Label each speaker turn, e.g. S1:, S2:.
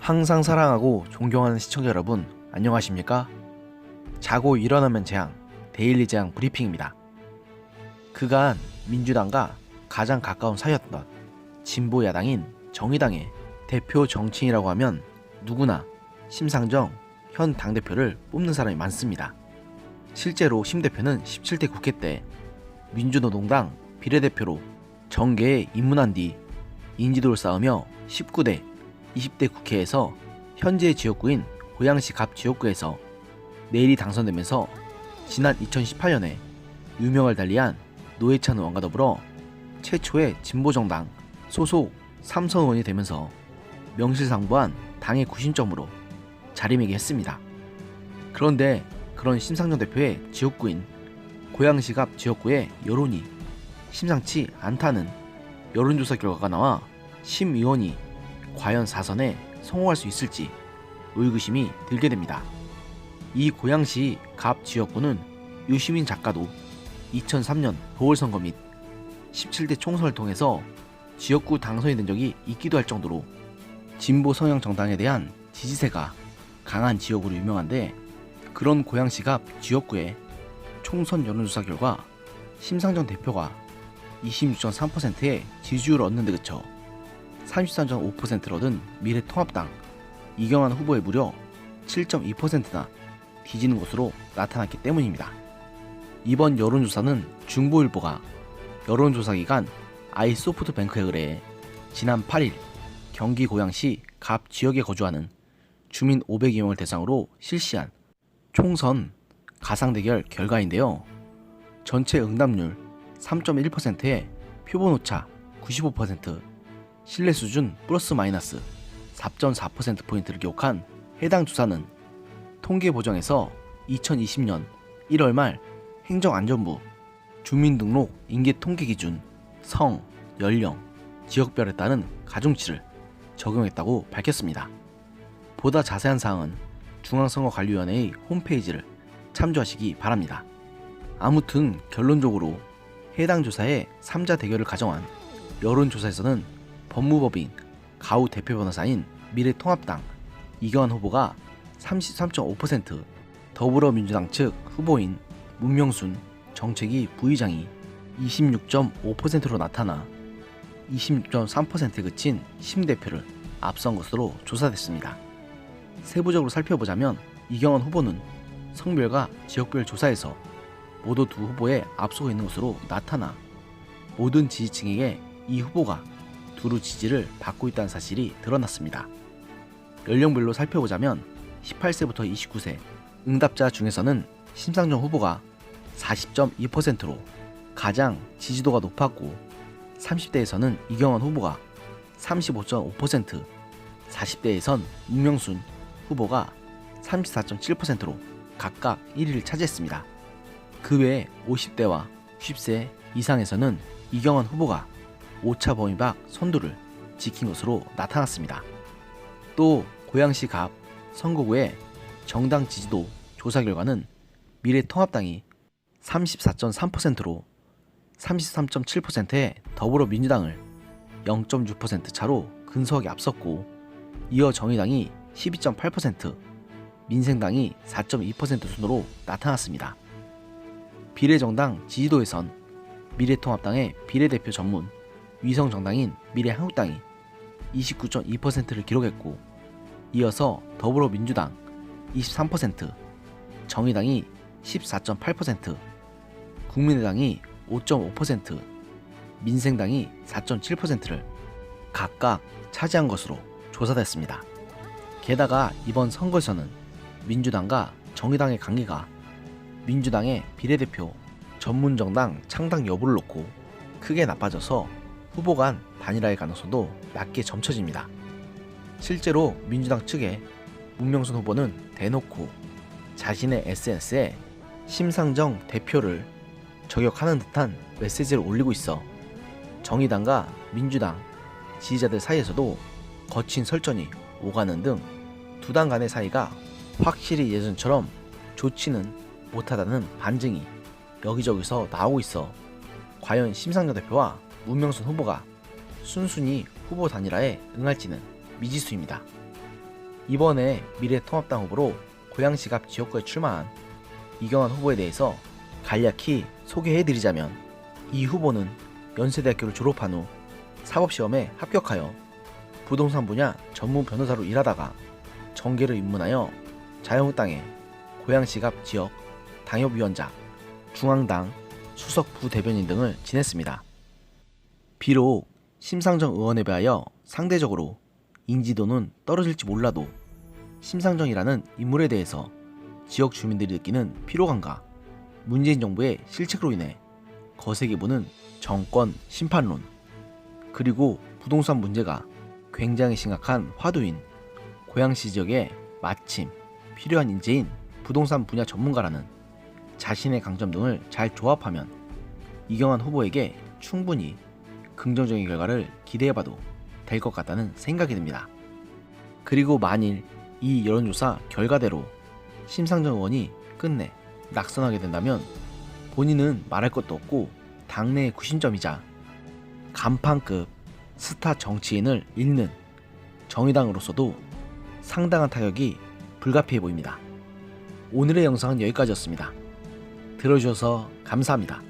S1: 항상 사랑하고 존경하는 시청자 여러분, 안녕하십니까? 자고 일어나면 재앙, 데일리 재앙 브리핑입니다. 그간 민주당과 가장 가까운 사이였던 진보 야당인 정의당의 대표 정치인이라고 하면 누구나 심상정 현 당대표를 뽑는 사람이 많습니다. 실제로 심 대표는 17대 국회 때 민주노동당 비례대표로 정계에 입문한 뒤 인지도를 쌓으며 19대 20대 국회에서 현재 지역구인 고양시 갑 지역구에서 내일이 당선되면서 지난 2018년에 유명을 달리한 노회찬 의원과 더불어 최초의 진보정당 소속 3선 의원이 되면서 명실상부한 당의 구심점으로 자리매김했습니다. 그런데 그런 심상정 대표의 지역구인 고양시 갑 지역구의 여론이 심상치 않다는 여론조사 결과가 나와 심 의원이 과연 4선에 성공할 수 있을지 의구심이 들게 됩니다. 이 고양시 갑 지역구는 유시민 작가도 2003년 보궐선거 및 17대 총선을 통해서 지역구 당선이 된 적이 있기도 할 정도로 진보 성향 정당에 대한 지지세가 강한 지역으로 유명한데, 그런 고양시 갑 지역구의 총선 여론조사 결과 심상정 대표가 26.3%의 지지율을 얻는 데 그쳐 33.5%를 얻은 미래통합당 이경환 후보의 무려 7.2%나 뒤지는 것으로 나타났기 때문입니다. 이번 여론조사는 중보일보가 여론조사 기관 아이소프트뱅크에 의뢰해 지난 8일 경기 고양시 갑 지역에 거주하는 주민 500여 명을 대상으로 실시한 총선 가상대결 결과인데요. 전체 응답률 3.1%에 표본 오차 95%, 신뢰 수준 플러스 마이너스 4.4%포인트를 기록한 해당 조사는 통계보정에서 2020년 1월 말 행정안전부 주민등록 인계통계 기준 성, 연령, 지역별에 따른 가중치를 적용했다고 밝혔습니다. 보다 자세한 사항은 중앙선거관리위원회의 홈페이지를 참조하시기 바랍니다. 아무튼 결론적으로 해당 조사의 3자 대결을 가정한 여론조사에서는 법무법인 가우 대표 변호사인 미래통합당 이경환 후보가 33.5%, 더불어민주당 측 후보인 문명순 정책위 부의장이 26.5%로 나타나 26.3%에 그친 심 대표를 앞선 것으로 조사됐습니다. 세부적으로 살펴보자면 이경환 후보는 성별과 지역별 조사에서 모두 두 후보에 앞서고 있는 것으로 나타나 모든 지지층에게 이 후보가 두루 지지를 받고 있다는 사실이 드러났습니다. 연령별로 살펴보자면 18세부터 29세 응답자 중에서는 심상정 후보가 40.2%로 가장 지지도가 높았고, 30대에서는 이경환 후보가 35.5%, 40대에선 문명순 후보가 34.7%로 각각 1위를 차지했습니다. 그 외에 50대와 60세 이상에서는 이경환 후보가 오차 범위 밖 선두를 지킨 것으로 나타났습니다. 또 고양시 갑 선거구의 정당 지지도 조사 결과는 미래통합당이 34.3%로 33.7%의 더불어민주당을 0.6% 차로 근소하게 앞섰고, 이어 정의당이 12.8%, 민생당이 4.2% 순으로 나타났습니다. 비례정당 지지도에선 미래통합당의 비례대표 전문 위성정당인 미래한국당이 29.2%를 기록했고, 이어서 더불어민주당 23%, 정의당이 14.8%, 국민의당이 5.5%, 민생당이 4.7%를 각각 차지한 것으로 조사됐습니다. 게다가 이번 선거에서는 민주당과 정의당의 관계가 민주당의 비례대표 전문정당 창당 여부를 놓고 크게 나빠져서 후보 간 단일화의 가능성도 낮게 점쳐집니다. 실제로 민주당 측의 문명순 후보는 대놓고 자신의 SNS에 심상정 대표를 저격하는 듯한 메시지를 올리고 있어 정의당과 민주당 지지자들 사이에서도 거친 설전이 오가는 등 두 당 간의 사이가 확실히 예전처럼 좋지는 못하다는 반증이 여기저기서 나오고 있어 과연 심상정 대표와 문명순 후보가 순순히 후보 단일화에 응할지는 미지수입니다. 이번에 미래통합당 후보로 고양시 앞 지역구에 출마한 이경환 후보에 대해서 간략히 소개해드리자면, 이 후보는 연세대학교를 졸업한 후 사법시험에 합격하여 부동산 분야 전문 변호사로 일하다가 정계를 입문하여 자유한국당의 고양시 앞 지역 당협위원장, 중앙당 수석 부대변인 등을 지냈습니다. 비록 심상정 의원에 비하여 상대적으로 인지도는 떨어질지 몰라도 심상정이라는 인물에 대해서 지역 주민들이 느끼는 피로감과 문재인 정부의 실책으로 인해 거세게 보는 정권 심판론, 그리고 부동산 문제가 굉장히 심각한 화두인 고양시 지역에 마침 필요한 인재인 부동산 분야 전문가라는 자신의 강점 등을 잘 조합하면 이경환 후보에게 충분히 긍정적인 결과를 기대해봐도 될 것 같다는 생각이 듭니다. 그리고 만일 이 여론조사 결과대로 심상정 의원이 끝내 낙선하게 된다면 본인은 말할 것도 없고 당내의 구심점이자 간판급 스타 정치인을 잃는 정의당으로서도 상당한 타격이 불가피해 보입니다. 오늘의 영상은 여기까지였습니다. 들어주셔서 감사합니다.